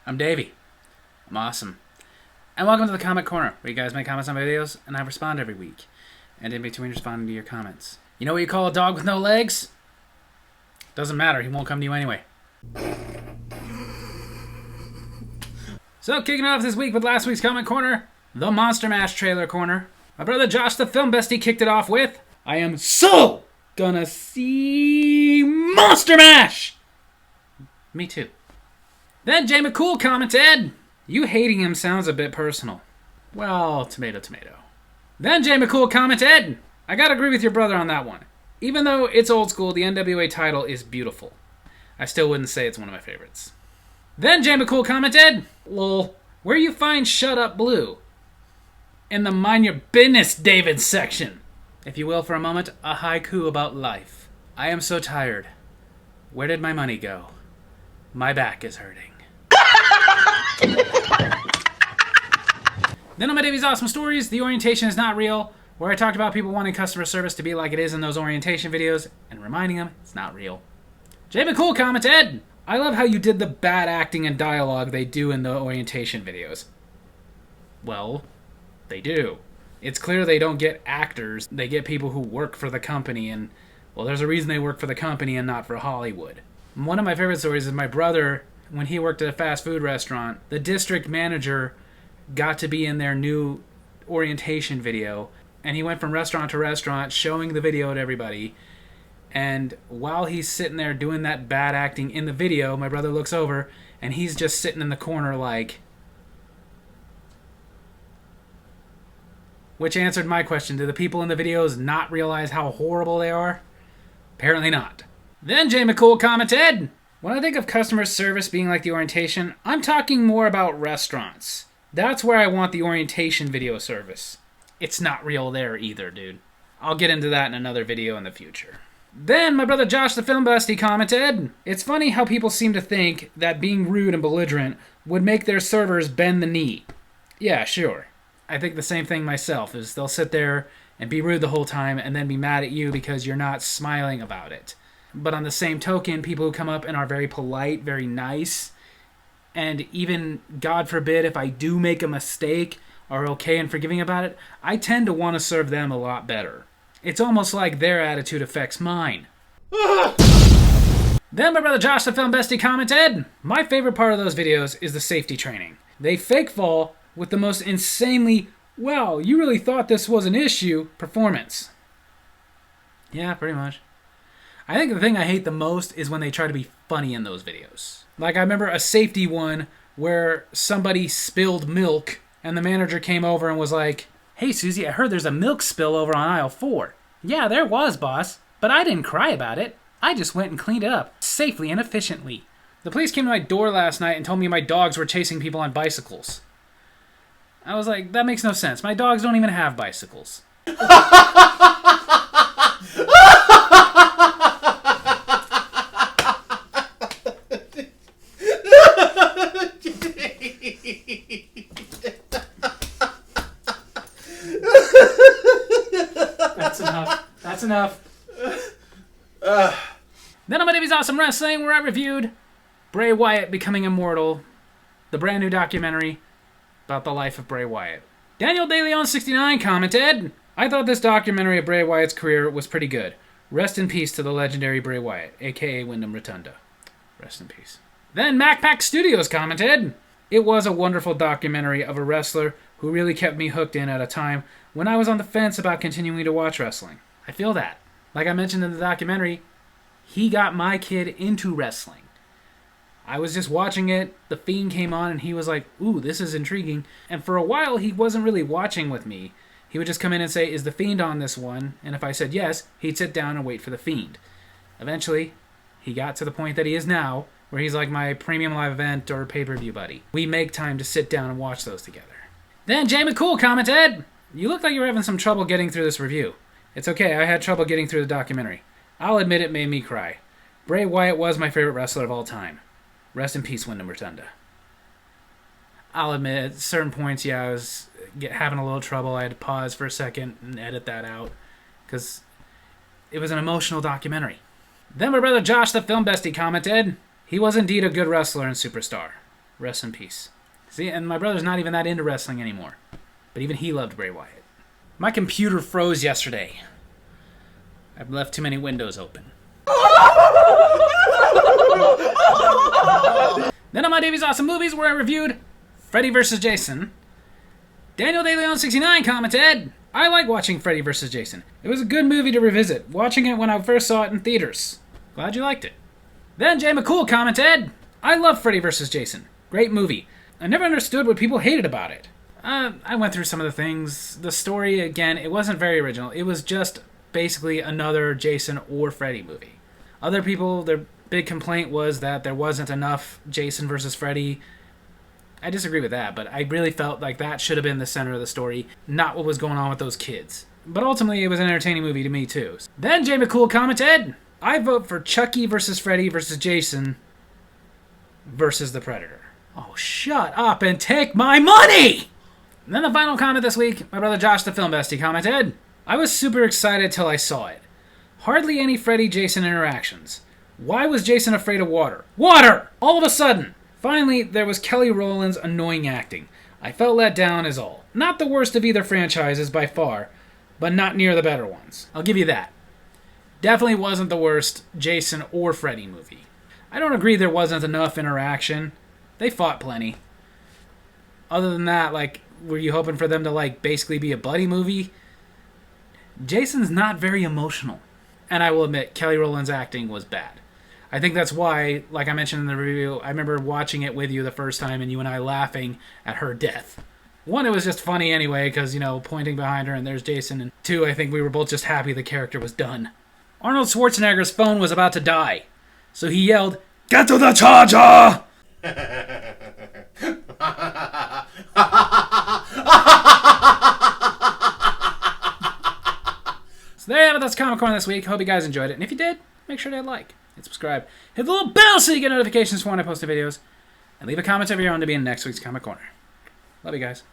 I'm Davey. I'm awesome. And welcome to the Comment Corner, where you guys make comments on my videos, and I respond every week. And in between responding to your comments. You know what you call a dog with no legs? Doesn't matter, he won't come to you anyway. So, kicking off this week with last week's Comment Corner, the Monster Mash trailer corner. My brother Josh the Film Bestie kicked it off with, I am so gonna see Monster Mash! Me too. Then Jay McCool commented, you hating him sounds a bit personal. Well, tomato, tomato. Then Jay McCool commented, I gotta agree with your brother on that one. Even though it's old school, the NWA title is beautiful. I still wouldn't say it's one of my favorites. Then Jay McCool commented, lol, where you find Shut Up Blue? In the Mind Your Business David section. If you will, for a moment, a haiku about life. I am so tired. Where did my money go? My back is hurting. Then on my Davey's Awesome Stories, The Orientation is Not Real, where I talked about people wanting customer service to be like it is in those orientation videos, and reminding them it's not real. Jay McCool commented, I love how you did the bad acting and dialogue they do in the orientation videos. Well, they do. It's clear they don't get actors, they get people who work for the company, and, well, there's a reason they work for the company and not for Hollywood. One of my favorite stories is my brother, when he worked at a fast food restaurant, the district manager got to be in their new orientation video, and he went from restaurant to restaurant showing the video to everybody. And while he's sitting there doing that bad acting in the video, my brother looks over and he's just sitting in the corner like, which answered my question, do the people in the videos not realize how horrible they are? Apparently not. Then Jay McCool commented, when I think of customer service being like the orientation, I'm talking more about restaurants. That's where I want the orientation video service. It's not real there either, dude. I'll get into that in another video in the future. Then my brother Josh the Film Bestie commented, it's funny how people seem to think that being rude and belligerent would make their servers bend the knee. Yeah, sure. I think the same thing myself, is they'll sit there and be rude the whole time and then be mad at you because you're not smiling about it. But on the same token, people who come up and are very polite, very nice, and even, God forbid, if I do make a mistake, are okay and forgiving about it, I tend to want to serve them a lot better. It's almost like their attitude affects mine. Then my brother Josh the Film Bestie commented, my favorite part of those videos is the safety training. They fake fall with the most insanely, wow, you really thought this was an issue, performance. Yeah, pretty much. I think the thing I hate the most is when they try to be funny in those videos. Like, I remember a safety one where somebody spilled milk and the manager came over and was like, hey, Susie, I heard there's a milk spill over on aisle 4. Yeah, there was, boss. But I didn't cry about it. I just went and cleaned it up, safely and efficiently. The police came to my door last night and told me my dogs were chasing people on bicycles. I was like, that makes no sense. My dogs don't even have bicycles. That's enough. Then on my Davey's Awesome Wrestling, where I reviewed Bray Wyatt Becoming Immortal, the brand new documentary about the life of Bray Wyatt. Daniel DeLeon69 commented, I thought this documentary of Bray Wyatt's career was pretty good. Rest in peace to the legendary Bray Wyatt, aka Wyndham Rotunda. Rest in peace. Then MacPack Studios commented, it was a wonderful documentary of a wrestler who really kept me hooked in at a time when I was on the fence about continuing to watch wrestling. I feel that. Like I mentioned in the documentary, he got my kid into wrestling. I was just watching it, The Fiend came on, and he was like, ooh, this is intriguing. And for a while, he wasn't really watching with me. He would just come in and say, is The Fiend on this one? And if I said yes, he'd sit down and wait for The Fiend. Eventually, he got to the point that he is now, where he's like my premium live event or pay-per-view buddy. We make time to sit down and watch those together. Then Jay McCool commented, you look like you were having some trouble getting through this review. It's okay, I had trouble getting through the documentary. I'll admit it made me cry. Bray Wyatt was my favorite wrestler of all time. Rest in peace, Wyndham Rotunda. I'll admit, at certain points, yeah, I was having a little trouble. I had to pause for a second and edit that out, because it was an emotional documentary. Then my brother Josh the Film Bestie commented, he was indeed a good wrestler and superstar. Rest in peace. See, and my brother's not even that into wrestling anymore. But even he loved Bray Wyatt. My computer froze yesterday. I've left too many windows open. Then on my Davy's Awesome Movies, where I reviewed Freddy vs. Jason, Daniel DeLeon 69 commented, I like watching Freddy vs. Jason. It was a good movie to revisit, watching it when I first saw it in theaters. Glad you liked it. Then Jay McCool commented, I love Freddy vs. Jason. Great movie. I never understood what people hated about it. I went through some of the things. The story, again, it wasn't very original. It was just basically another Jason or Freddy movie. Other people, their big complaint was that there wasn't enough Jason versus Freddy. I disagree with that, but I really felt like that should have been the center of the story, not what was going on with those kids. But ultimately, it was an entertaining movie to me, too. Then Jay McCool commented, I vote for Chucky versus Freddy versus Jason versus the Predator. Oh, shut up and take my money! And then the final comment this week, my brother Josh the Film Bestie commented, I was super excited till I saw it. Hardly any Freddy-Jason interactions. Why was Jason afraid of water? Water! All of a sudden! Finally, there was Kelly Rowland's annoying acting. I felt let down as all. Not the worst of either franchises by far, but not near the better ones. I'll give you that. Definitely wasn't the worst Jason or Freddy movie. I don't agree there wasn't enough interaction. They fought plenty. Other than that, like, were you hoping for them to, like, basically be a buddy movie? Jason's not very emotional. And I will admit, Kelly Rowland's acting was bad. I think that's why, like I mentioned in the review, I remember watching it with you the first time and you and I laughing at her death. One, it was just funny anyway, because, you know, pointing behind her and there's Jason. And two, I think we were both just happy the character was done. Arnold Schwarzenegger's phone was about to die. So he yelled, "Get to the charger!" So there you have it. That's Comic Corner this week. Hope you guys enjoyed it. And if you did, make sure to hit like and subscribe. Hit the little bell so you get notifications for when I post the videos. And leave a comment of your own to be in next week's Comic Corner. Love you guys.